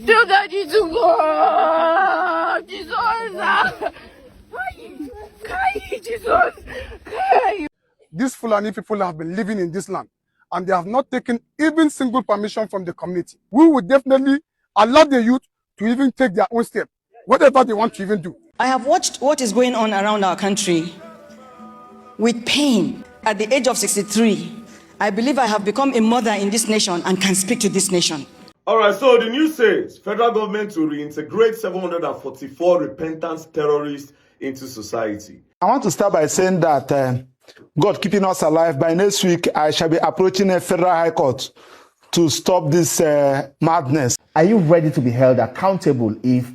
Tell daddy to go. Jesus. Jesus. These Fulani people have been living in this land and they have not taken even single permission from the community. We would definitely allow the youth to even take their own step, whatever they want to even do. I have watched what is going on around our country with pain. At the age of 63, I believe I have become a mother in this nation and can speak to this nation. All right, so the news says federal government to reintegrate 744 repentant terrorists into society. I want to start by saying that God keeping us alive, by next week I shall be approaching a federal high court to stop this madness. Are you ready to be held accountable if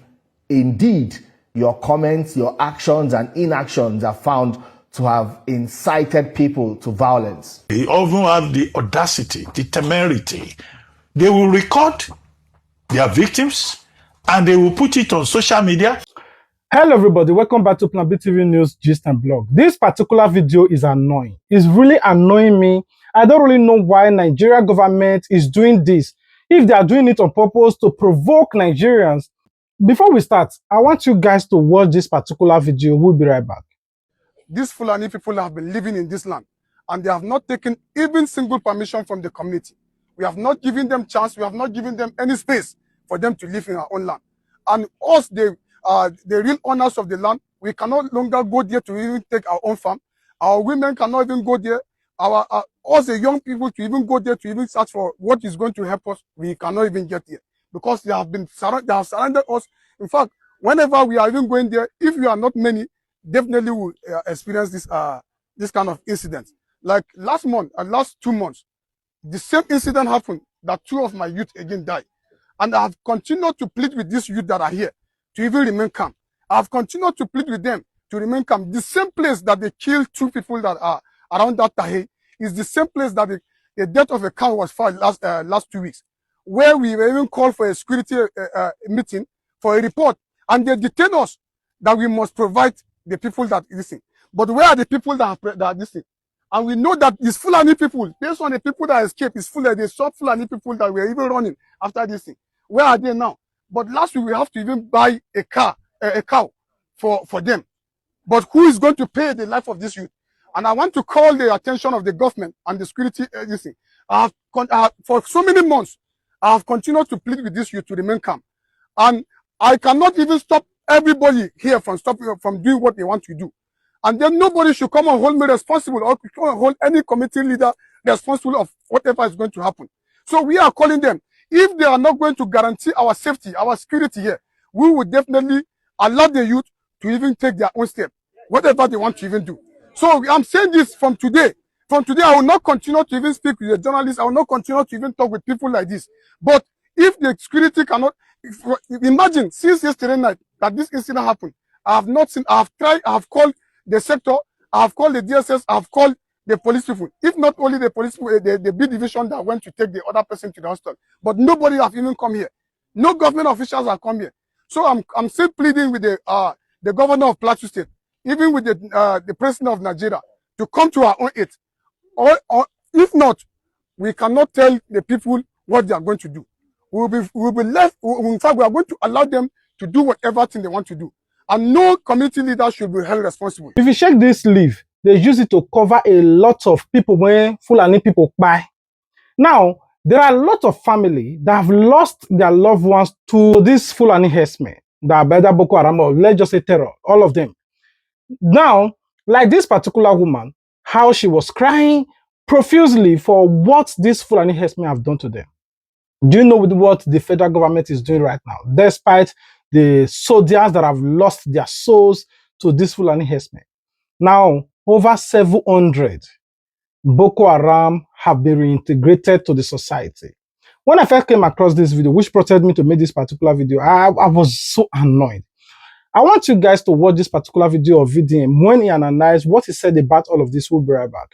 indeed your comments, your actions and inactions are found to have incited people to violence? They often have the audacity, the temerity. They will record their victims and they will put it on social media. Hello everybody, welcome back to Plan B TV News Gist and Blog. This particular video is annoying. It's really annoying me. I don't really know why Nigeria government is doing this. If they are doing it on purpose to provoke Nigerians. Before we start, I want you guys to watch this particular video. We'll be right back. These Fulani people have been living in this land and they have not taken even single permission from the community. We have not given them chance. We have not given them any space for them to live in our own land. And us, the real owners of the land, we cannot longer go there to even take our own farm. Our women cannot even go there. Us, the young people, to even go there to even search for what is going to help us, we cannot even get there because they have surrounded us. In fact, whenever we are even going there, if we are not many, definitely will experience this kind of incident. Like last month and last 2 months, the same incident happened that 2 of my youth again died. And I have continued to plead with these youth that are here to even remain calm. I have continued to plead with them to remain calm. The same place that they killed 2 people that are around that Tahe is the same place that the death of a cow was found last 2 weeks, where we were even called for a security meeting for a report. And they detained us that we must provide the people that listen. But where are the people that are listening? And we know that these Fulani people, based on the people that escaped, is Fulani, they saw Fulani people that were even running after this thing. Where are they now? But last week we have to even buy a cow for them. But who is going to pay the life of this youth? And I want to call the attention of the government and the security agency. For so many months, I have continued to plead with this youth to remain calm. And I cannot even stop everybody here from doing what they want to do. And then nobody should come and hold me responsible or hold any committee leader responsible of whatever is going to happen. So we are calling them. If they are not going to guarantee our safety, our security here, we will definitely allow the youth to even take their own step, whatever they want to even do. So I'm saying this from today. From today, I will not continue to even speak with the journalists. I will not continue to even talk with people like this. But if the security cannot, imagine since yesterday night that this incident happened, I have not seen, I have tried, I have called the sector, I have called the DSS, I have called the police people. If not only the police people, the B division that went to take the other person to the hospital, but nobody have even come here. No government officials have come here. So I'm still pleading with the governor of Plateau State, even with the president of Nigeria, to come to our own aid. Or if not, we cannot tell the people what they are going to do. We'll be left. In fact, we are going to allow them to do whatever thing they want to do. And no community leader should be held responsible. If you check this leaf, they use it to cover a lot of people when Fulani people buy. Now, there are a lot of family that have lost their loved ones to these Fulani herdsmen, the Abeda, Boko Haram, or let's just say terror, all of them. Now, like this particular woman, how she was crying profusely for what these Fulani herdsmen have done to them. Do you know what the federal government is doing right now? Despite the soldiers that have lost their souls to this Fulani herdsmen. Now, over 700 Boko Haram have been reintegrated to the society. When I first came across this video, which prompted me to make this particular video, I was so annoyed. I want you guys to watch this particular video of VDM when he analyzed what he said about all of this. We'll be right back.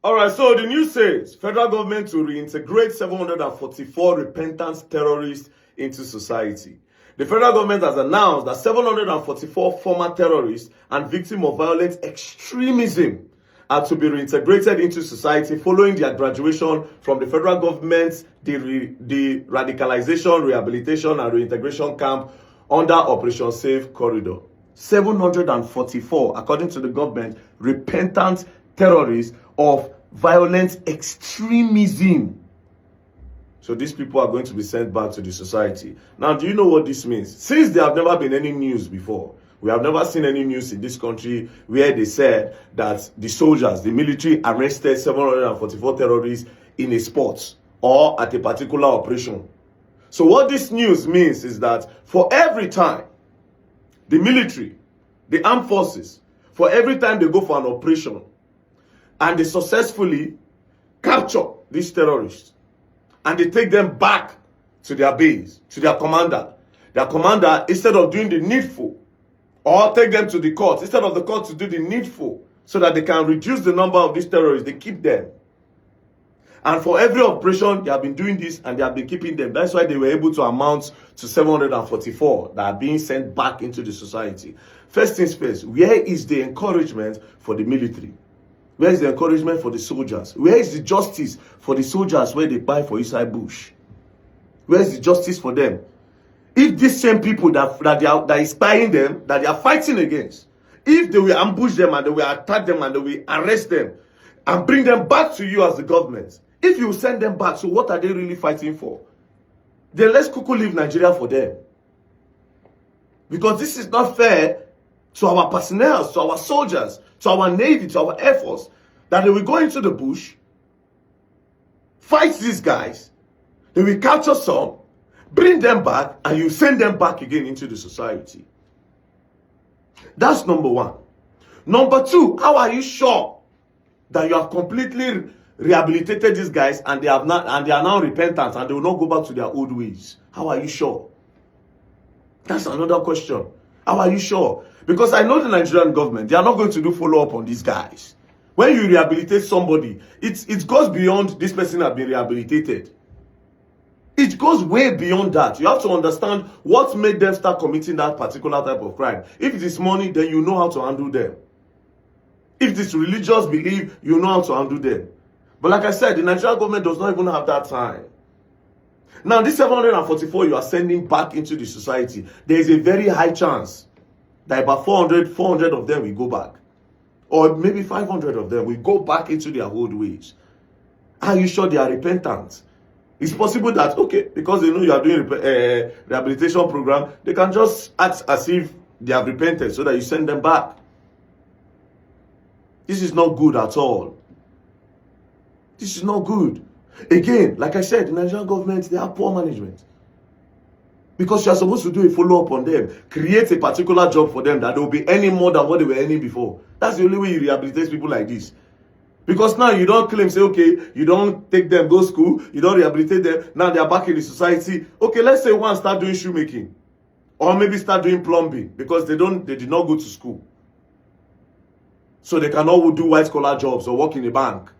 All right, so the news says federal government to reintegrate 744 repentant terrorists into society. The federal government has announced that 744 former terrorists and victims of violent extremism are to be reintegrated into society following their graduation from the federal government's deradicalisation, rehabilitation, and reintegration camp under Operation Safe Corridor. 744, according to the government, repentant terrorists of violent extremism. So these people are going to be sent back to the society. Now, do you know what this means? Since there have never been any news before, we have never seen any news in this country where they said that the soldiers, the military, arrested 744 terrorists in a spot or at a particular operation. So what this news means is that for every time the military, the armed forces, for every time they go for an operation and they successfully capture these terrorists and they take them back to their base, to their commander, instead of doing the needful, or take them to the court, instead of the court to do the needful so that they can reduce the number of these terrorists, they keep them. And for every operation, they have been doing this and they have been keeping them. That's why they were able to amount to 744 that are being sent back into the society. First things first, where is the encouragement for the military? Where is the encouragement for the soldiers? Where is the justice for the soldiers where they buy for inside bush? Where is the justice for them? If these same people that is spying them, that they are fighting against, if they will ambush them and they will attack them and they will arrest them and bring them back to you as the government, if you send them back, so what are they really fighting for? Then let's quickly leave Nigeria for them. Because this is not fair to our personnel, to our soldiers, to our navy, to our air force, that they will go into the bush, fight these guys, they will capture some, bring them back, and you send them back again into the society. That's number one. Number two, how are you sure that you have completely rehabilitated these guys and they are now repentant and they will not go back to their old ways? How are you sure? That's another question. How are you sure? Because I know the Nigerian government, they are not going to do follow-up on these guys. When you rehabilitate somebody, it goes beyond this person has been rehabilitated. It goes way beyond that. You have to understand what made them start committing that particular type of crime. If it is money, then you know how to handle them. If it is religious belief, you know how to handle them. But like I said, the Nigerian government does not even have that time. Now, this 744 you are sending back into the society, there is a very high chance that about 400 of them will go back. Or maybe 500 of them will go back into their old ways. Are you sure they are repentant? It's possible that, okay, because they know you are doing a rehabilitation program, they can just act as if they have repented so that you send them back. This is not good at all. This is not good. Again, like I said, the Nigerian government, they have poor management. Because you are supposed to do a follow-up on them, create a particular job for them that they will be earning more than what they were earning before. That's the only way you rehabilitate people like this. Because now you don't claim, say, okay, you don't take them, go school, you don't rehabilitate them, now they are back in the society. Okay, let's say one start doing shoemaking. Or maybe start doing plumbing because they did not go to school. So they cannot do white-collar jobs or work in a bank.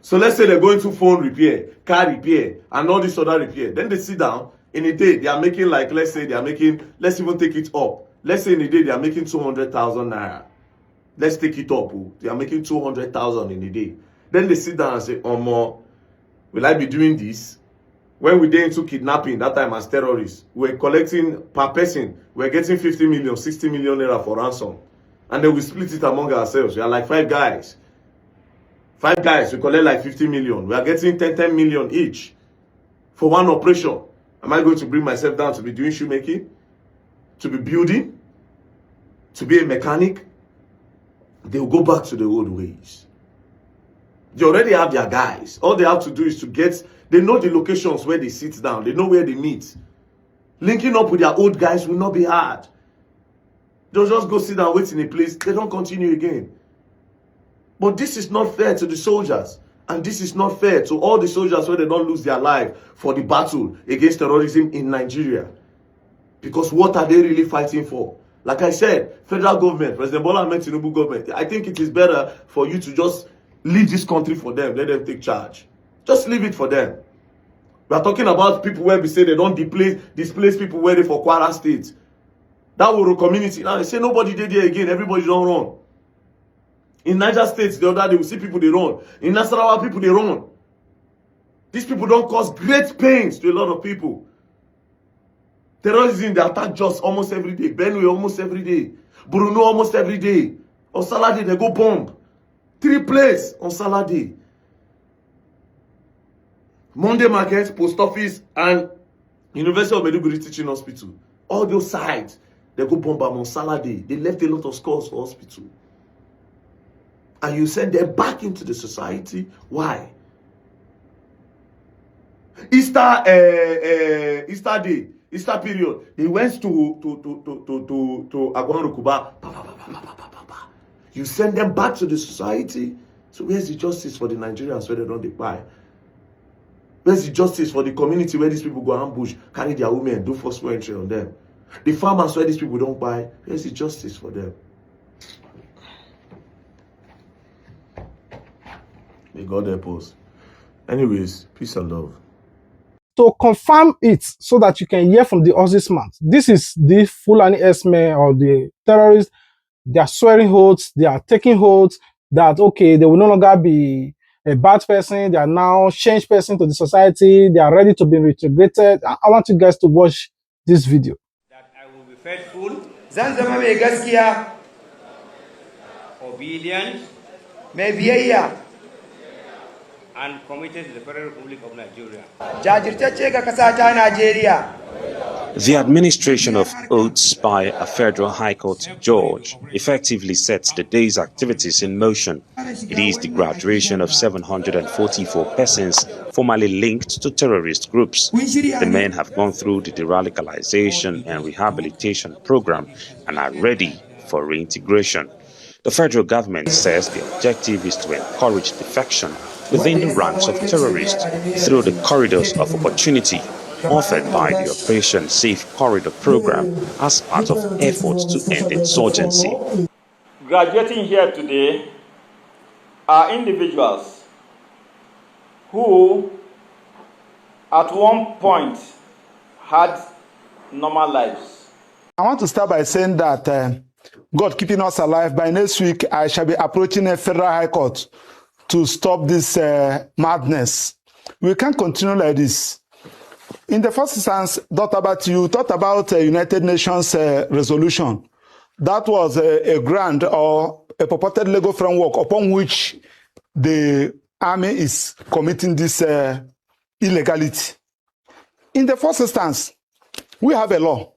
So let's say they're going to phone repair, car repair, and all this other repair. Then they sit down, in a day, they are making like, let's say they are making, let's even take it up. Let's say in a day, they are making 200,000 naira. Let's take it up. They are making 200,000 in a day. Then they sit down and say, will I be doing this? When we did into kidnapping, that time as terrorists, we're collecting per person, we're getting 50 million, 60 million naira for ransom. And then we split it among ourselves. We are like 5 guys. 5 guys, we collect like 50 million. We are getting 10 million each for one operation. Am I going to bring myself down to be doing shoemaking? To be building? To be a mechanic? They will go back to the old ways. They already have their guys. All they have to do is to they know the locations where they sit down. They know where they meet. Linking up with their old guys will not be hard. They'll just go sit down, wait in a place. They don't continue again. But this is not fair to the soldiers. And this is not fair to all the soldiers where they don't lose their life for the battle against terrorism in Nigeria. Because what are they really fighting for? Like I said, federal government, President Bola Ahmed Tinubu government, I think it is better for you to just leave this country for them. Let them take charge. Just leave it for them. We are talking about people where we say they don't displace people where they for Kwara State. That Woro community. Now they say nobody did there again. Everybody don't run. In Niger State, the other day, we see people they run. In Nasarawa, people they run. These people don't cause great pains to a lot of people. Terrorism, they attack just almost every day. Benue almost every day. Bruno almost every day. On Saturday, they go bomb. 3 places on Saturday. Monday Market, Post Office, and University of Maiduguri Teaching Hospital. All those sides, they go bomb them on Saturday. They left a lot of scores for hospital. And you send them back into the society. Why? Easter Day, Easter period. He went to Agwarukuba. You send them back to the society. So where's the justice for the Nigerians where they don't buy? Where's the justice for the community where these people go ambush, carry their women, and do forceful entry on them? The farmers where these people don't buy, where's the justice for them? May God help us. Anyways, peace and love. To confirm it so that you can hear from the horse's mouth. This is the Fulani herdsmen or the terrorists. They are swearing oaths. They are taking oaths that, okay, they will no longer be a bad person. They are now changed person to the society. They are ready to be reintegrated. I want you guys to watch this video. That I will be faithful, zan zama mai gaskiya, obedient, mai biyayya, and committed to the Federal Republic of Nigeria. Jajirtacce ga kasa ta Nigeria. The administration of oaths by a federal high court judge effectively sets the day's activities in motion. It is the graduation of 744 persons formerly linked to terrorist groups. The men have gone through the deradicalisation and rehabilitation program and are ready for reintegration. The federal government says the objective is to encourage defection within the ranks of terrorists through the corridors of opportunity offered by the Operation Safe Corridor program as part of efforts to end insurgency. Graduating here today are individuals who at one point had normal lives. I want to start by saying that God keeping us alive, by next week I shall be approaching a federal high court to stop this madness. We can't continue like this. In the first instance, you talked about a United Nations resolution. That was a grant or a purported legal framework upon which the army is committing this illegality. In the first instance, we have a law.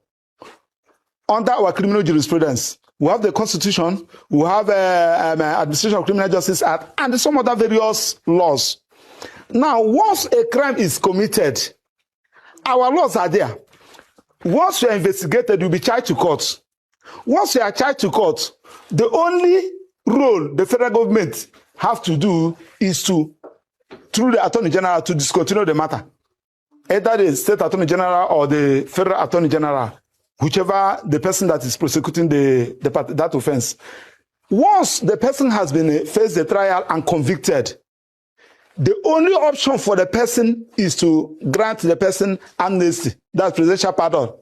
Under our criminal jurisprudence, we have the Constitution, we have Administration of Criminal Justice Act, and some other various laws. Now, once a crime is committed, our laws are there. Once you are investigated, you'll be charged to court. Once you are charged to court, the only role the federal government have to do is to, through the Attorney General, to discontinue the matter. Either the State Attorney General or the Federal Attorney General, whichever the person that is prosecuting that offense. Once the person has been faced the trial and convicted, the only option for the person is to grant the person amnesty, that's presidential pardon.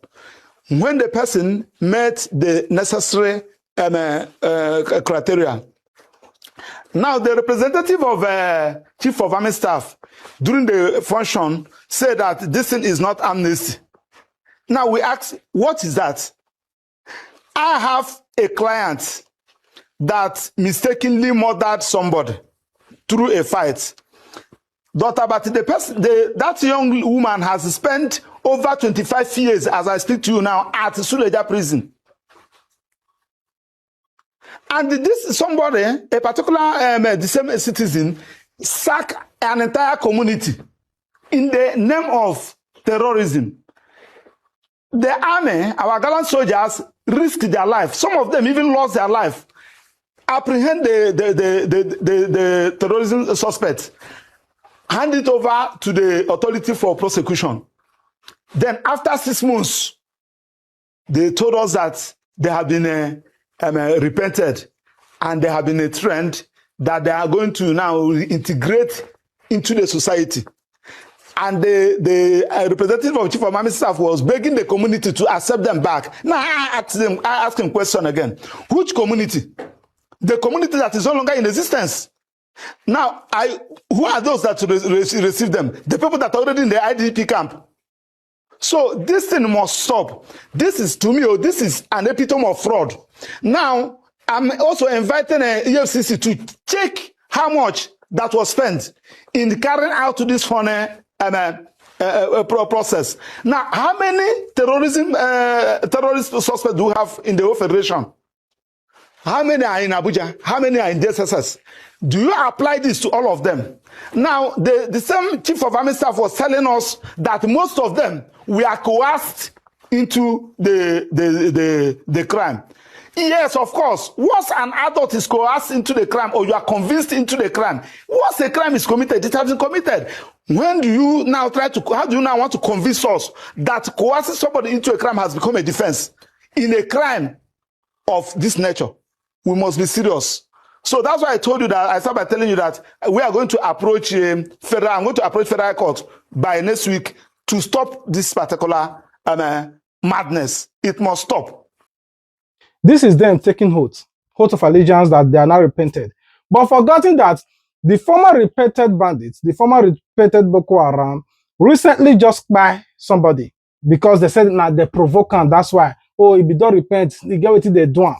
When the person met the necessary criteria. Now, the representative of Chief of Army Staff during the function said that this thing is not amnesty. Now we ask, what is that? I have a client that mistakenly murdered somebody through a fight. But that young woman has spent over 25 years, as I speak to you now, at Suleja prison. And this is somebody, a particular the same citizen, sacked an entire community in the name of terrorism. The army, our gallant soldiers, risked their life. Some of them even lost their life. Apprehend the terrorism suspect. Hand it over to the authority for prosecution. Then after 6 months, they told us that they have been repented and there have been a trend that they are going to now integrate into the society. And the representative of Chief of Army Staff was begging the community to accept them back. Now I ask him question again. Which community? the community that is no longer in existence. Now, who are those that receive them? The people that are already in the IDP camp. So this thing must stop. This is, to me, this is an epitome of fraud. Now, I'm also inviting EFCC to check how much that was spent in carrying out this funny process. Now, how many terrorist suspects do we have in the whole federation? How many are in Abuja? How many are in DSSS? Do you apply this to all of them? Now, the same chief of army staff was telling us that most of them were coerced into the crime. Yes, of course. Once an adult is coerced into the crime or you are convinced into the crime, once a crime is committed, it has been committed. When do you now how do you now want to convince us that coercing somebody into a crime has become a defense? In a crime of this nature, we must be serious. So that's why I told you that, I started by telling you that we are going to approach I'm going to approach Federal Court by next week to stop this particular madness. It must stop. This is them taking oath of allegiance that they are now repented, but forgetting that the former repented bandits, the former repented Boko Haram, recently just by somebody because they said now they're provokant. That's why, oh, if you don't repent, you get what they do.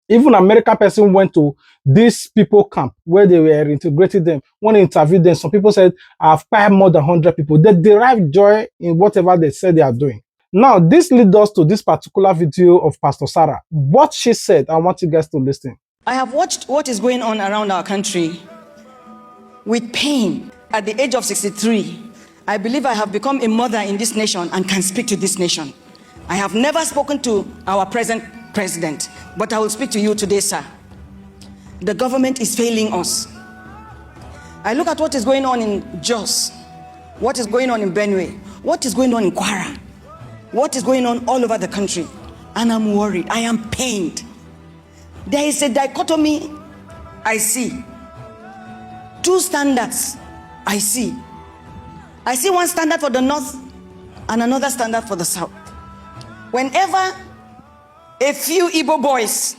Even American person went to this people camp where they were integrating them. When they interviewed them, some people said, I've paid more than 100 people. They derive joy in whatever they said they are doing. Now, this leads us to this particular video of Pastor Sarah. What she said, I want you guys to listen. I have watched what is going on around our country with pain. At the age of 63, I believe I have become a mother in this nation and can speak to this nation. I have never spoken to our present president, but I will speak to you today, sir. The government is failing us. I look at what is going on in Jos, what is going on in Benue, what is going on in Kwara, what is going on all over the country, and I'm worried. I am pained. There is a dichotomy I see. Two standards I see. I see one standard for the north and another standard for the south. Whenever a few Igbo boys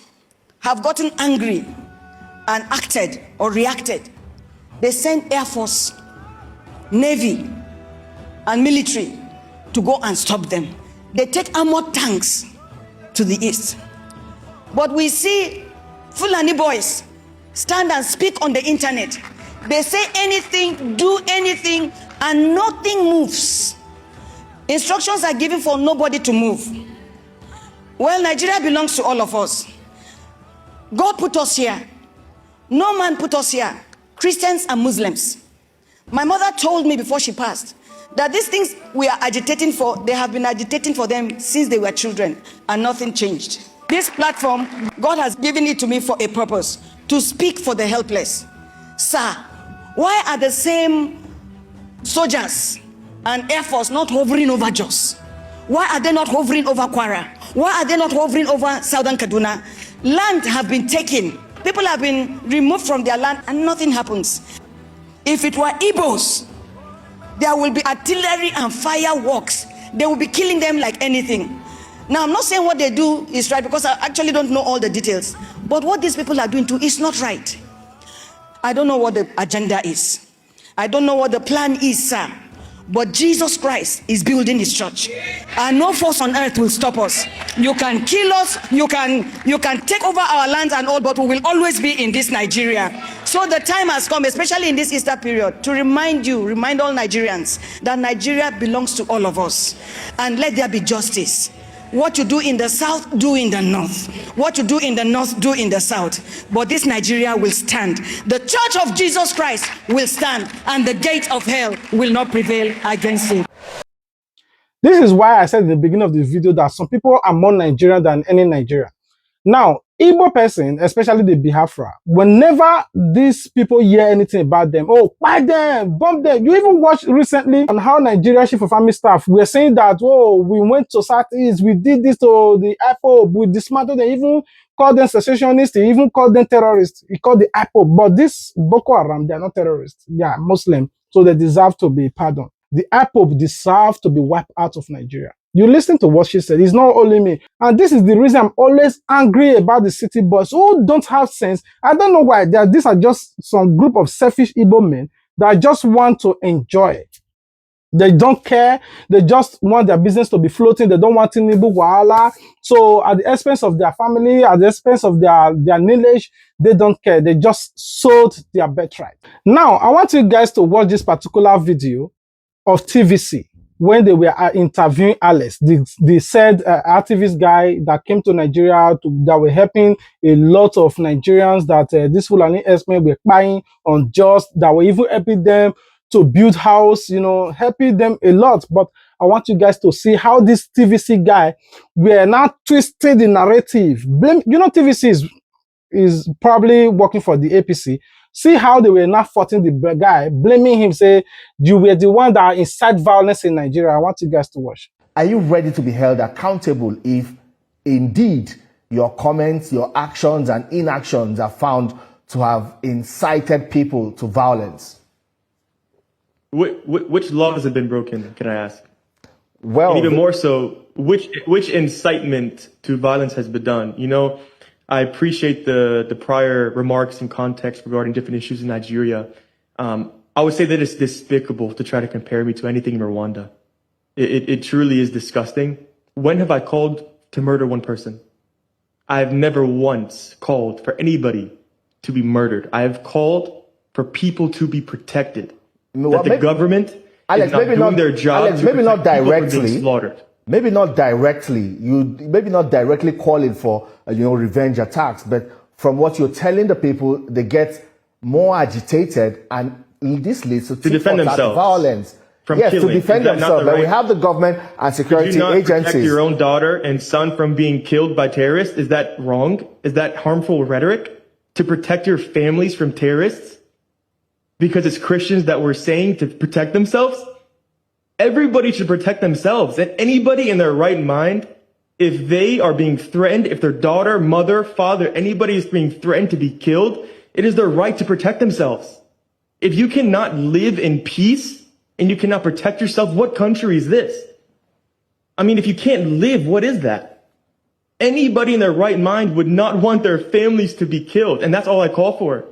have gotten angry and acted or reacted, they send Air Force, Navy, and military to go and stop them. They take armored tanks to the east. But we see Fulani boys stand and speak on the internet. They say anything, do anything, and nothing moves. Instructions are given for nobody to move. Well, Nigeria belongs to all of us. God put us here. No man put us here. Christians and Muslims. My mother told me before she passed that these things we are agitating for, they have been agitating for them since they were children, and nothing changed. This platform, God has given it to me for a purpose, to speak for the helpless. Sir, why are the same soldiers and Air Force not hovering over Jos? Why are they not hovering over Kwara? Why are they not hovering over Southern Kaduna? Land have been taken. People have been removed from their land and nothing happens. If it were Igbos, there will be artillery and fireworks. They will be killing them like anything. Now, I'm not saying what they do is right because I actually don't know all the details. But what these people are doing too is not right. I don't know what the agenda is. I don't know what the plan is, sir. But Jesus Christ is building his church. And no force on earth will stop us. You can kill us, you can take over our lands and all, but we will always be in this Nigeria. So the time has come, especially in this Easter period, to remind all Nigerians that Nigeria belongs to all of us. And let there be justice. What you do in the south, do in the north. What you do in the north, do in the south. But this Nigeria will stand. The church of Jesus Christ will stand, and the gate of hell will not prevail against it. This is why I said in the beginning of this video that some people are more Nigerian than any Nigerian. Now, Igbo person, especially the Biafra, whenever these people hear anything about them, oh, buy them, bomb them. You even watched recently on how Nigeria chief of army staff were saying that, oh, we went to Southeast, we did this to the ipob, we dismantled them, even called them secessionists, he even called them terrorists. He called the ipob. But this Boko Haram, they are not terrorists. They are Muslim, so they deserve to be pardoned. The ipob deserve to be wiped out of Nigeria. You listen to what she said. It's not only me. And this is the reason I'm always angry about the city boys who don't have sense. I don't know why. These are just some group of selfish Igbo men that just want to enjoy. They don't care. They just want their business to be floating. They don't want Tinubu wahala. So at the expense of their family, at the expense of their knowledge, they don't care. They just sold their birthright. Now, I want you guys to watch this particular video of TVC when they were interviewing Alex, the said activist guy that came to Nigeria that were helping a lot of Nigerians that this fulani herdsmen were buying unjust, that were even helping them to build house, you know, helping them a lot. But I want you guys to see how this TVC guy were now twisted the narrative. TVC is probably working for the APC. See how they were not fighting the guy, blaming him, say, you were the one that incite violence in Nigeria. I want you guys to watch. Are you ready to be held accountable if indeed your comments, your actions and inactions are found to have incited people to violence? Which laws have been broken, can I ask? Well, and even more so, which incitement to violence has been done? You know, I appreciate the prior remarks and context regarding different issues in Nigeria. I would say that it's despicable to try to compare me to anything in Rwanda. It truly is disgusting. When have I called to murder one person? I have never once called for anybody to be murdered. I have called for people to be protected. That the government is not doing their job. Alex, maybe not directly. Slaughtered. Maybe not directly. Maybe not directly calling for revenge attacks, but from what you're telling the people, they get more agitated, and this leads to defend themselves, violence. Yes, killing. To defend themselves. But we have the government and security agencies. Protect your own daughter and son from being killed by terrorists? Is that wrong? Is that harmful rhetoric? To protect your families from terrorists? Because it's Christians that we're saying to protect themselves? Everybody should protect themselves. And anybody in their right mind, if they are being threatened, if their daughter, mother, father, anybody is being threatened to be killed, it is their right to protect themselves. If you cannot live in peace and you cannot protect yourself, what country is this? I mean, if you can't live, what is that? Anybody in their right mind would not want their families to be killed. And that's all I call for.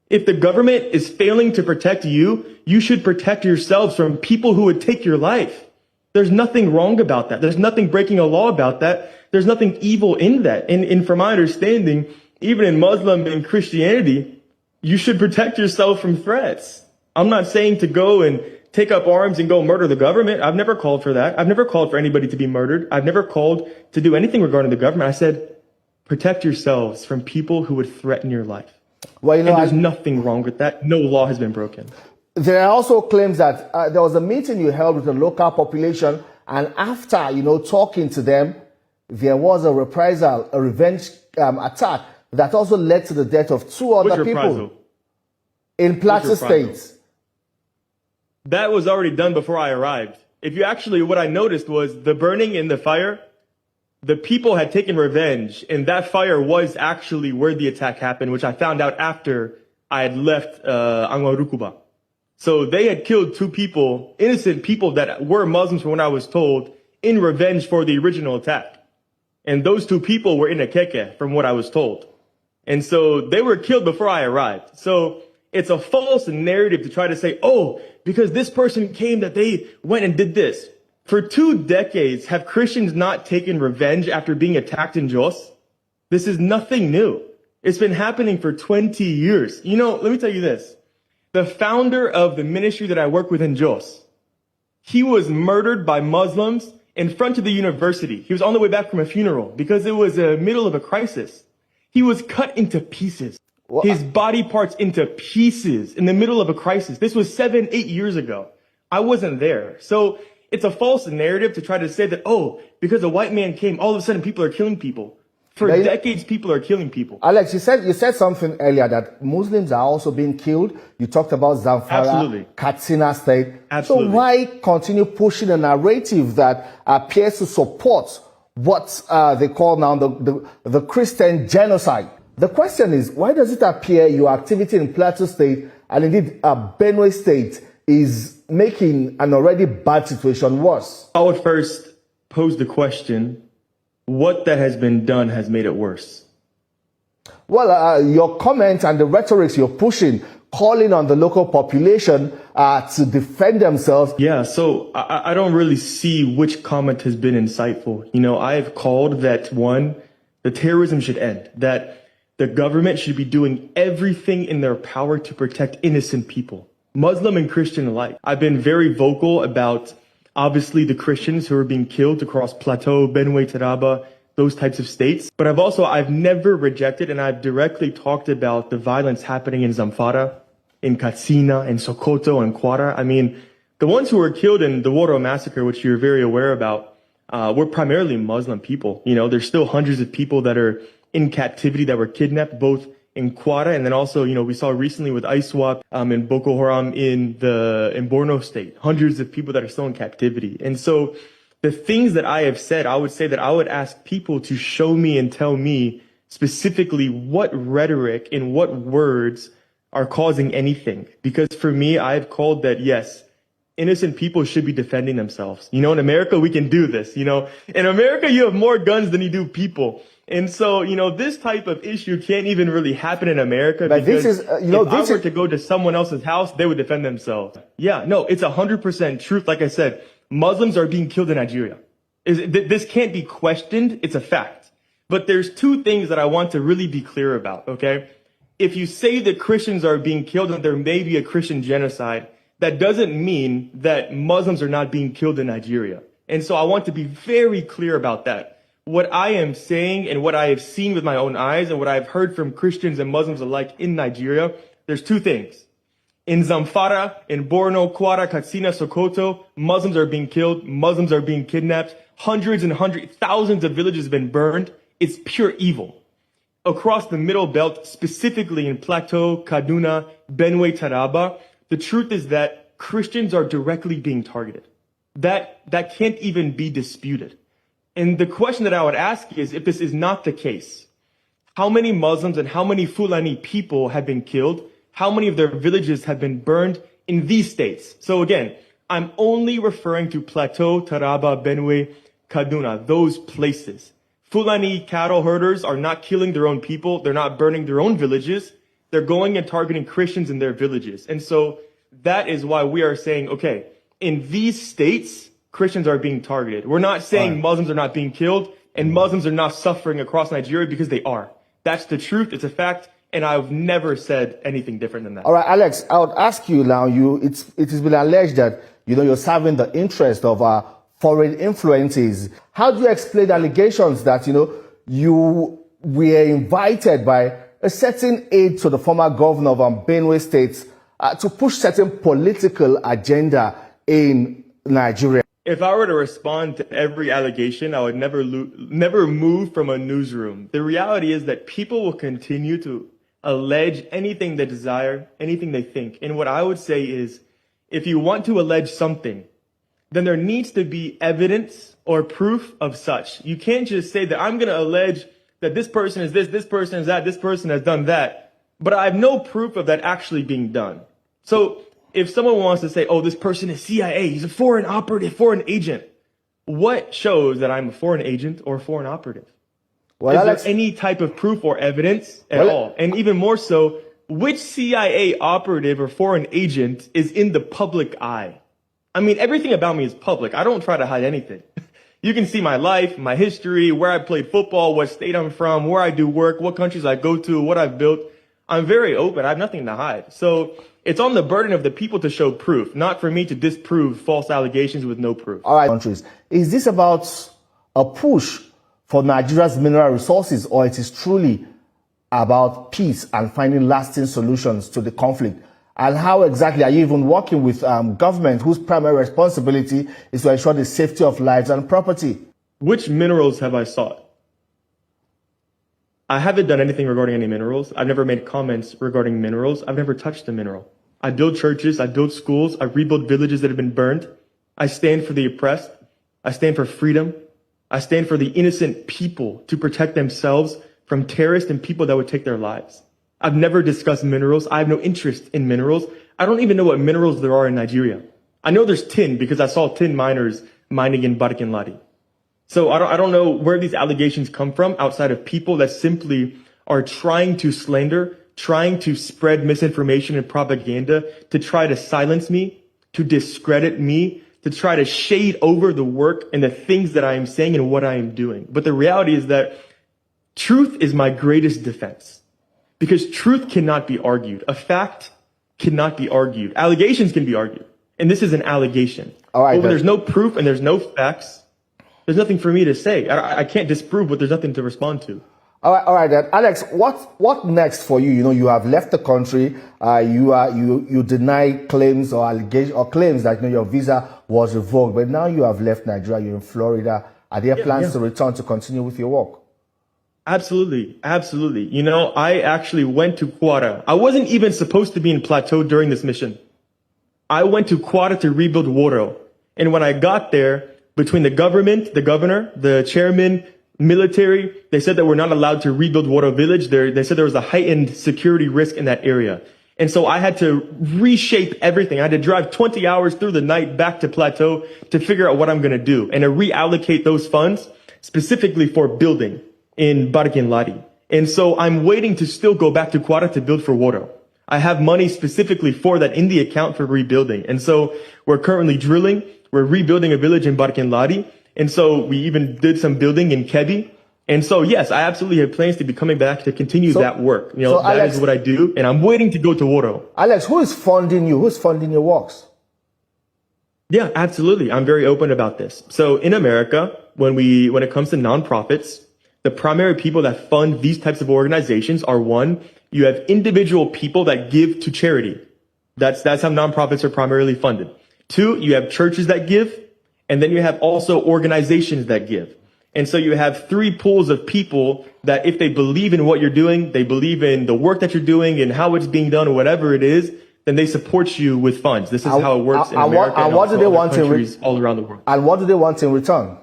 If the government is failing to protect you, you should protect yourselves from people who would take your life. There's nothing wrong about that. There's nothing breaking a law about that. There's nothing evil in that. And from my understanding, even in Muslim and Christianity, you should protect yourself from threats. I'm not saying to go and take up arms and go murder the government. I've never called for that. I've never called for anybody to be murdered. I've never called to do anything regarding the government. I said, protect yourselves from people who would threaten your life. Well, and there's nothing wrong with that. No law has been broken. There are also claims that there was a meeting you held with the local population, and after, talking to them, there was a reprisal, a revenge attack that also led to the death of two other people in Plateau State. That was already done before I arrived. What I noticed was the burning in the fire. The people had taken revenge, and that fire was actually where the attack happened, which I found out after I had left Angwarukuba. So they had killed two people, innocent people that were Muslims from what I was told, in revenge for the original attack. And those two people were in Akeke, from what I was told. And so they were killed before I arrived. So it's a false narrative to try to say, oh, because this person came that they went and did this. For 2 decades, have Christians not taken revenge after being attacked in Jos? This is nothing new. It's been happening for 20 years. Let me tell you this. The founder of the ministry that I work with in Jos, he was murdered by Muslims in front of the university. He was on the way back from a funeral because it was the middle of a crisis. He was cut into pieces. What? His body parts into pieces in the middle of a crisis. This was 7-8 years ago. I wasn't there. So it's a false narrative to try to say that, oh, because a white man came, all of a sudden people are killing people. For decades, people are killing people. Alex, you said something earlier that Muslims are also being killed. You talked about Zamfara, Katsina State. Absolutely. So why continue pushing a narrative that appears to support what they call now the Christian genocide? The question is, why does it appear your activity in Plateau State and indeed Benue State is making an already bad situation worse? I would first pose the question, what that has been done has made it worse. Well, your comments and the rhetorics you're pushing, calling on the local population to defend themselves. Yeah, so I don't really see which comment has been insightful. You know, I've called that, one, the terrorism should end, that the government should be doing everything in their power to protect innocent people, Muslim and Christian alike. I've been very vocal about, obviously, the Christians who are being killed across Plateau, Benue, Taraba, those types of states. But I've never rejected, and I've directly talked about the violence happening in Zamfara, in Katsina, in Sokoto, and Kwara. I mean, the ones who were killed in the Woro massacre, which you're very aware about, were primarily Muslim people. You know, there's still hundreds of people that are in captivity that were kidnapped, both in Kwara, and then also, you know, we saw recently with iswap and Boko Haram in Borno state, hundreds of people that are still in captivity. And so the things that I have said, I would say that I would ask people to show me and tell me specifically what rhetoric and what words are causing anything. Because for me, I've called that, yes, innocent people should be defending themselves. You know, in America, we can do this. You know, in America, you have more guns than you do people. And so, you know, this type of issue can't even really happen in America. But because this is, if I were to go to someone else's house, they would defend themselves. Yeah, no, it's 100% truth. Like I said, Muslims are being killed in Nigeria. This can't be questioned. It's a fact. But there's two things that I want to really be clear about, okay? If you say that Christians are being killed and there may be a Christian genocide, that doesn't mean that Muslims are not being killed in Nigeria. And so I want to be very clear about that. What I am saying and what I have seen with my own eyes and what I've heard from Christians and Muslims alike in Nigeria, there's two things. In Zamfara, in Borno, Kwara, Katsina, Sokoto, Muslims are being killed. Muslims are being kidnapped. Thousands of villages have been burned. It's pure evil. Across the Middle Belt, specifically in Plateau, Kaduna, Benue, Taraba, the truth is that Christians are directly being targeted. That can't even be disputed. And the question that I would ask is, if this is not the case, how many Muslims and how many Fulani people have been killed? How many of their villages have been burned in these states? So again, I'm only referring to Plateau, Taraba, Benue, Kaduna, those places. Fulani cattle herders are not killing their own people. They're not burning their own villages. They're going and targeting Christians in their villages. And so that is why we are saying, okay, in these states, Christians are being targeted. We're not saying Muslims are not being killed and Muslims are not suffering across Nigeria, because they are. That's the truth. It's a fact. And I've never said anything different than that. All right, Alex, I would ask you now, it has been alleged that, you know, you're serving the interest of foreign influences. How do you explain allegations that, you know, you were invited by a certain aide to the former governor of Benue State to push certain political agenda in Nigeria? If I were to respond to every allegation, I would never move from a newsroom. The reality is that people will continue to allege anything they desire, anything they think. And what I would say is, if you want to allege something, then there needs to be evidence or proof of such. You can't just say that I'm going to allege that this person is this person is that, this person has done that, but I have no proof of that actually being done. So if someone wants to say, oh, this person is CIA, he's a foreign operative, foreign agent, what shows that I'm a foreign agent or a foreign operative? Well, is there any type of proof or evidence at all? And even more so, which CIA operative or foreign agent is in the public eye? I mean, everything about me is public. I don't try to hide anything. You can see my life, my history, where I played football, what state I'm from, where I do work, what countries I go to, what I've built. I'm very open. I have nothing to hide. So it's on the burden of the people to show proof, not for me to disprove false allegations with no proof. All right, countries. Is this about a push for Nigeria's mineral resources, or it is truly about peace and finding lasting solutions to the conflict? And how exactly are you even working with government whose primary responsibility is to ensure the safety of lives and property? Which minerals have I sought? I haven't done anything regarding any minerals. I've never made comments regarding minerals. I've never touched a mineral. I build churches. I build schools. I rebuild villages that have been burned. I stand for the oppressed. I stand for freedom. I stand for the innocent people to protect themselves from terrorists and people that would take their lives. I've never discussed minerals. I have no interest in minerals. I don't even know what minerals there are in Nigeria. I know there's tin because I saw tin miners mining in Barkinladi. So I don't know where these allegations come from outside of people that simply are trying to slander, trying to spread misinformation and propaganda, to try to silence me, to discredit me, to try to shade over the work and the things that I am saying and what I am doing. But the reality is that truth is my greatest defense, because truth cannot be argued. A fact cannot be argued. Allegations can be argued. And this is an allegation. All right, but when there's no proof and there's no facts, there's nothing for me to say. I can't disprove, but there's nothing to respond to. All right, then. Alex, what next for you? You know, you have left the country. You deny claims or allegations or claims that your visa was revoked, but now you have left Nigeria. You're in Florida. Are there plans to return to continue with your work? Absolutely. Absolutely. You know, I actually went to Kwara. I wasn't even supposed to be in Plateau during this mission. I went to Kwara to rebuild Woro. And when I got there, between the government, the governor, the chairman, military, they said that we're not allowed to rebuild Woro village. They said there was a heightened security risk in that area. And so I had to reshape everything. I had to drive 20 hours through the night back to Plateau to figure out what I'm going to do and to reallocate those funds specifically for building in Barkin Ladi. And so I'm waiting to still go back to Kwara to build for Woro. I have money specifically for that in the account for rebuilding. And so we're currently drilling. We're rebuilding a village in Barkin Ladi. And so we even did some building in Kebi. And so, yes, I absolutely have plans to be coming back to continue that work. You know, that is what I do. And I'm waiting to go to Woro. Alex, who is funding you? Who's funding your works? Yeah, absolutely. I'm very open about this. So in America, when it comes to nonprofits, the primary people that fund these types of organizations are, one, you have individual people that give to charity. That's how nonprofits are primarily funded. Two, you have churches that give, and then you have also organizations that give. And so you have three pools of people that if they believe in what you're doing, they believe in the work that you're doing and how it's being done or whatever it is, then they support you with funds. This is how it works in America and what do they want countries all around the world. And what do they want in return?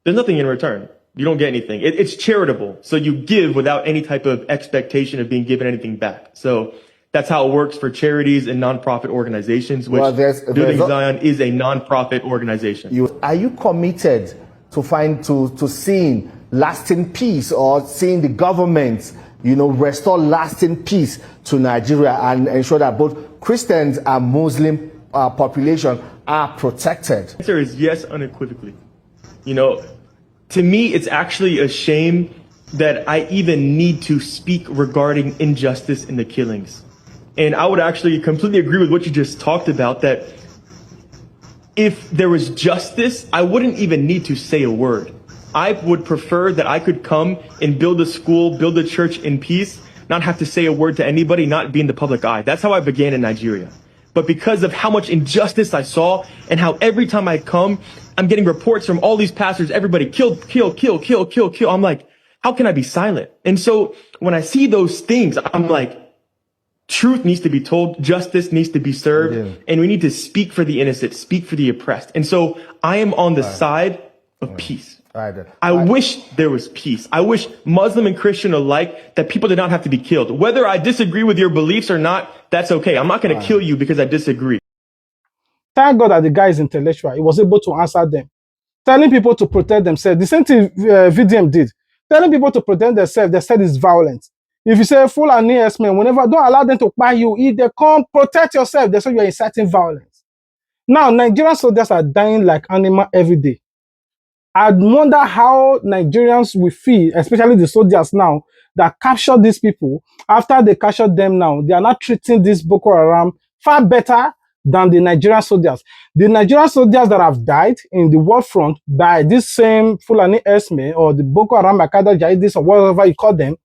There's nothing in return. You don't get anything. It's charitable. So you give without any type of expectation of being given anything back. So that's how it works for charities and nonprofit organizations, which Building Zion is a nonprofit organization. Are you committed to seeing lasting peace, or seeing the government, restore lasting peace to Nigeria and ensure that both Christians and Muslim population are protected? The answer is yes, unequivocally. To me, it's actually a shame that I even need to speak regarding injustice in the killings. And I would actually completely agree with what you just talked about, that if there was justice, I wouldn't even need to say a word. I would prefer that I could come and build a school, build a church in peace, not have to say a word to anybody, not be in the public eye. That's how I began in Nigeria. But because of how much injustice I saw and how every time I come, I'm getting reports from all these pastors, everybody kill. I'm like, how can I be silent? And so when I see those things, I'm like, truth needs to be told, justice needs to be served, and we need to speak for the innocent, speak for the oppressed. And so I am on the side of peace. I wish there was peace. I wish Muslim and Christian alike that people did not have to be killed. Whether I disagree with your beliefs or not, that's okay. I'm not going to kill you because I disagree. Thank God that the guy is intellectual. He was able to answer them. Telling people to protect themselves. The same thing VDM did. Telling people to protect themselves, they said it's violent. If you say fulani herdsmen, whenever, don't allow them to buy you. If they come, protect yourself. They say you're inciting violence. Now, Nigerian soldiers are dying like animals every day. I wonder how Nigerians will feel, especially the soldiers now, that captured these people. After they captured them now, they are not treating this Boko Haram far better than the Nigerian soldiers. The Nigerian soldiers that have died in the war front by this same fulani herdsmen or the Boko Haram, akadas, jahidist, or whatever you call them,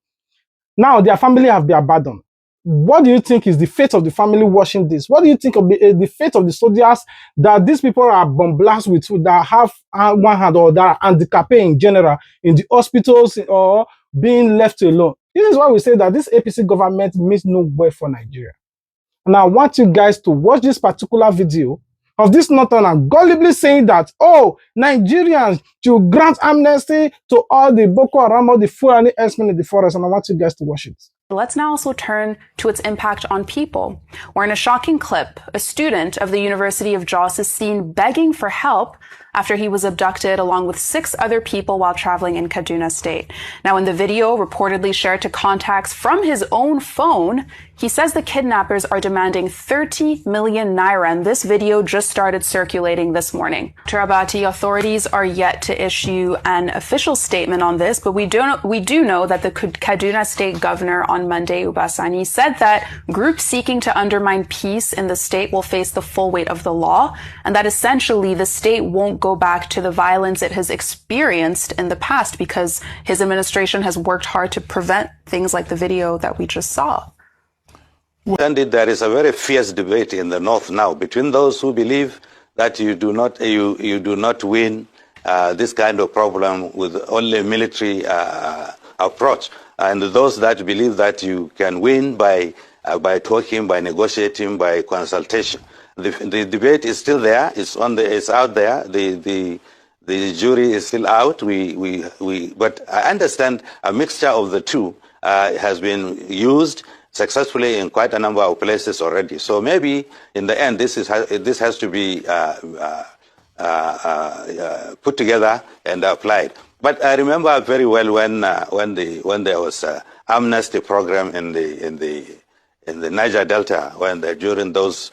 now their family have been abandoned. What do you think is the fate of the family watching this? What do you think of the fate of the soldiers that these people are bombarded with, that have one hand or that are handicapped in general in the hospitals or being left alone? This is why we say that this APC government means no way for Nigeria. And I want you guys to watch this particular video of this northerner gullibly saying that, oh, Nigerians should grant amnesty to all the Boko Haram or the fulani herdsmen in the forest. And I want you guys to watch it. Let's now also turn to its impact on people, where in a shocking clip, a student of the University of Jos is seen begging for help after he was abducted along with 6 other people while traveling in Kaduna State. Now, in the video reportedly shared to contacts from his own phone, he says the kidnappers are demanding 30 million naira, and this video just started circulating this morning. Terabati authorities are yet to issue an official statement on this, but we do know that the Kaduna State governor on Monday, Ubasani, said that groups seeking to undermine peace in the state will face the full weight of the law, and that essentially the state won't go back to the violence it has experienced in the past because his administration has worked hard to prevent things like the video that we just saw. Indeed, there is a very fierce debate in the north now between those who believe that you do not win this kind of problem with only military approach, and those that believe that you can win by talking, by negotiating, by consultation. The debate is still there. It's out there. The jury is still out. But I understand a mixture of the two has been used successfully in quite a number of places already. So maybe in the end, this has to be put together and applied. But I remember very well when there was an amnesty program in the Niger Delta during those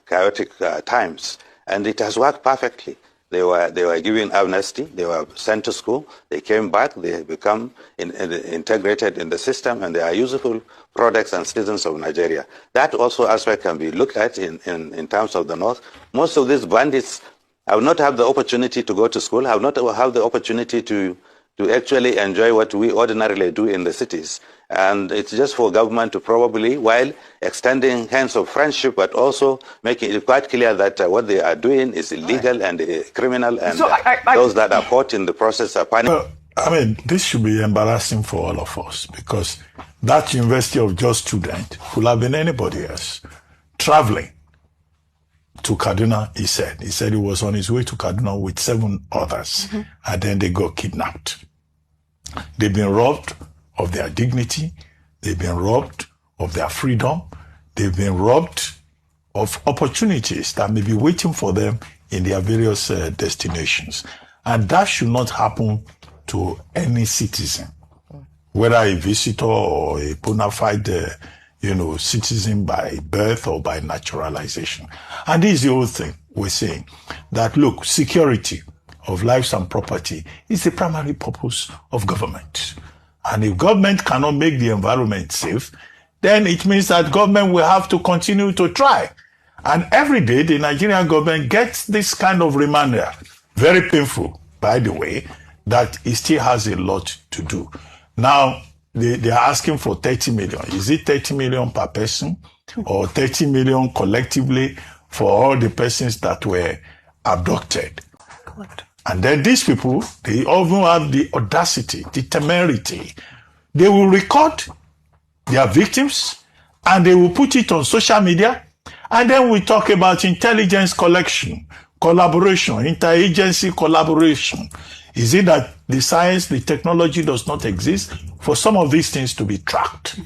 chaotic times, and it has worked perfectly. They were given amnesty. They were sent to school. They came back. They become integrated in the system, and they are useful products and citizens of Nigeria. That also aspect can be looked at in terms of the North. Most of these bandits have not had the opportunity to go to school, have not had the opportunity to actually enjoy what we ordinarily do in the cities. And it's just for government to probably, while extending hands of friendship, but also making it quite clear that what they are doing is illegal and criminal, and so those that are caught in the process are punished. Well, I mean, this should be embarrassing for all of us, because that University of Jos student could have been anybody else traveling to Kaduna. He said he was on his way to Kaduna with 7 others, and then they got kidnapped. They've been robbed of their dignity. They've been robbed of their freedom. They've been robbed of opportunities that may be waiting for them in their various destinations. And that should not happen to any citizen, whether a visitor or a bona fide citizen by birth or by naturalization. And this is the whole thing we're saying, that look, security of lives and property is the primary purpose of government. And if government cannot make the environment safe, then it means that government will have to continue to try. And every day, the Nigerian government gets this kind of reminder, very painful, by the way, that it still has a lot to do. Now, they are asking for 30 million. Is it 30 million per person or 30 million collectively for all the persons that were abducted? And then these people, they often have the audacity, the temerity. They will record their victims and they will put it on social media. And then we talk about intelligence collection, collaboration, interagency collaboration. Is it that the science, the technology does not exist for some of these things to be tracked?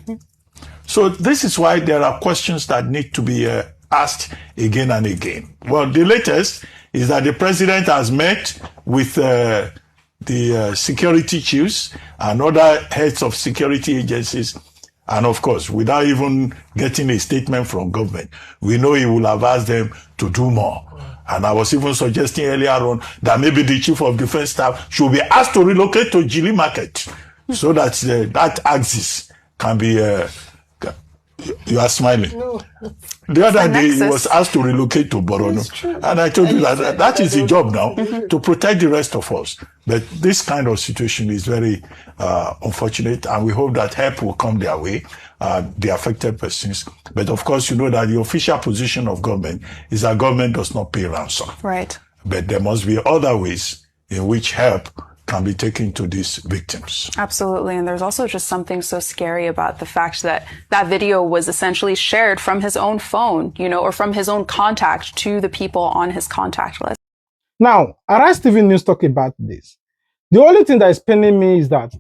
So this is why there are questions that need to be asked again and again. Well, the latest is that the president has met with the security chiefs and other heads of security agencies. And of course, without even getting a statement from government, we know he will have asked them to do more. And I was even suggesting earlier on that maybe the chief of defense staff should be asked to relocate to Jili Market so that that axis can be... you are smiling. No. The other day, he was asked to relocate to Borono. And I told you that is the job now, to protect the rest of us. But this kind of situation is very unfortunate, and we hope that help will come their way, the affected persons. But of course, you know that the official position of government is that government does not pay ransom. Right. But there must be other ways in which help can be taken to these victims. Absolutely. And there's also just something so scary about the fact that that video was essentially shared from his own phone, or from his own contact to the people on his contact list. Now, Arise TV News talk about this. The only thing that is paining me is that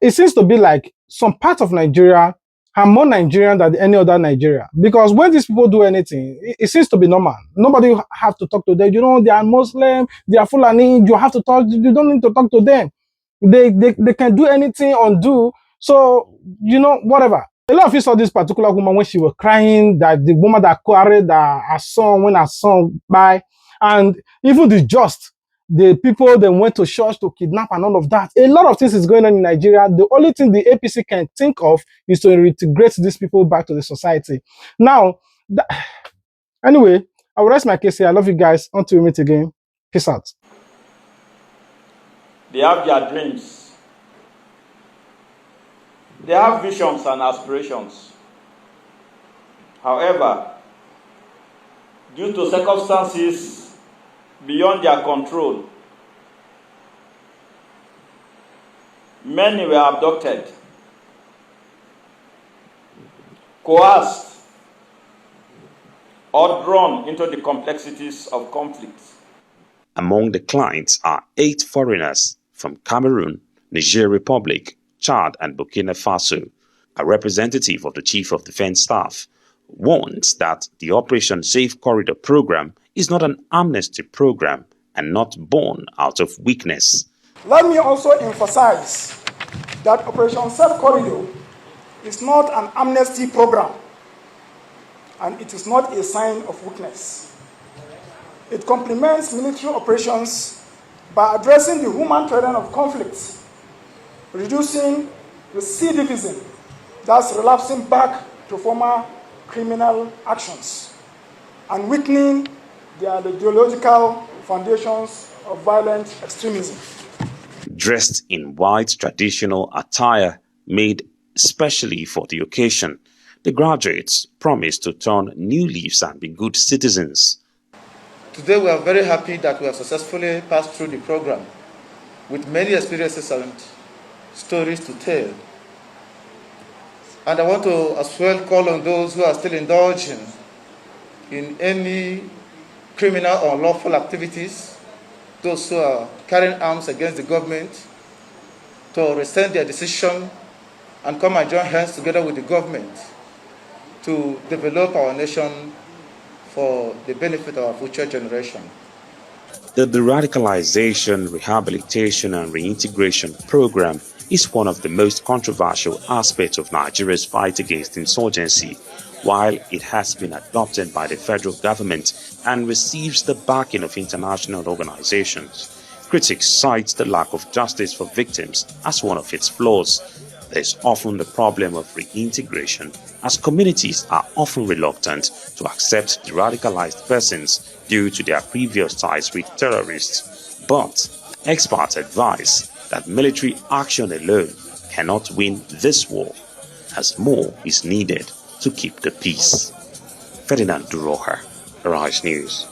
it seems to be like some part of Nigeria are more Nigerian than any other Nigeria. Because when these people do anything, it seems to be normal. Nobody have to talk to them. You know, they are Muslim, they are Fulani, you have to talk, you don't need to talk to them. They can do anything, undo. So, you know, whatever. A lot of you saw this particular woman when she was crying, that the woman that carried her son when her son by, and even the people that went to church to kidnap and all of that. A lot of things is going on in Nigeria. The only thing the APC can think of is to reintegrate these people back to the society. Now, anyway, I will rest my case here. I love you guys. Until we meet again. Peace out. They have their dreams. They have visions and aspirations. However, due to circumstances beyond their control, many were abducted, coerced, or drawn into the complexities of conflict. Among the clients are 8 foreigners from Cameroon, Niger Republic, Chad and Burkina Faso. A representative of the Chief of Defense Staff warns that the Operation Safe Corridor program is not an amnesty program and not born out of weakness. Let me also emphasize that Operation Safe Corridor is not an amnesty program, and it is not a sign of weakness. It complements military operations by addressing the human terrain of conflicts, reducing recidivism, thus relapsing back to former criminal actions, and weakening the ideological foundations of violent extremism. Dressed in white traditional attire made specially for the occasion, the graduates promised to turn new leaves and be good citizens. Today we are very happy that we have successfully passed through the program with many experiences and stories to tell. And I want to as well call on those who are still indulging in any criminal or unlawful activities, those who are carrying arms against the government, to rescind their decision and come and join hands together with the government to develop our nation for the benefit of our future generation. The deradicalisation, rehabilitation and reintegration program is one of the most controversial aspects of Nigeria's fight against insurgency. While it has been adopted by the federal government and receives the backing of international organizations, critics cite the lack of justice for victims as one of its flaws. There is often the problem of reintegration, as communities are often reluctant to accept deradicalized persons due to their previous ties with terrorists. But experts advise that military action alone cannot win this war, as more is needed to keep the peace. Ferdinand Durocher, Arise News.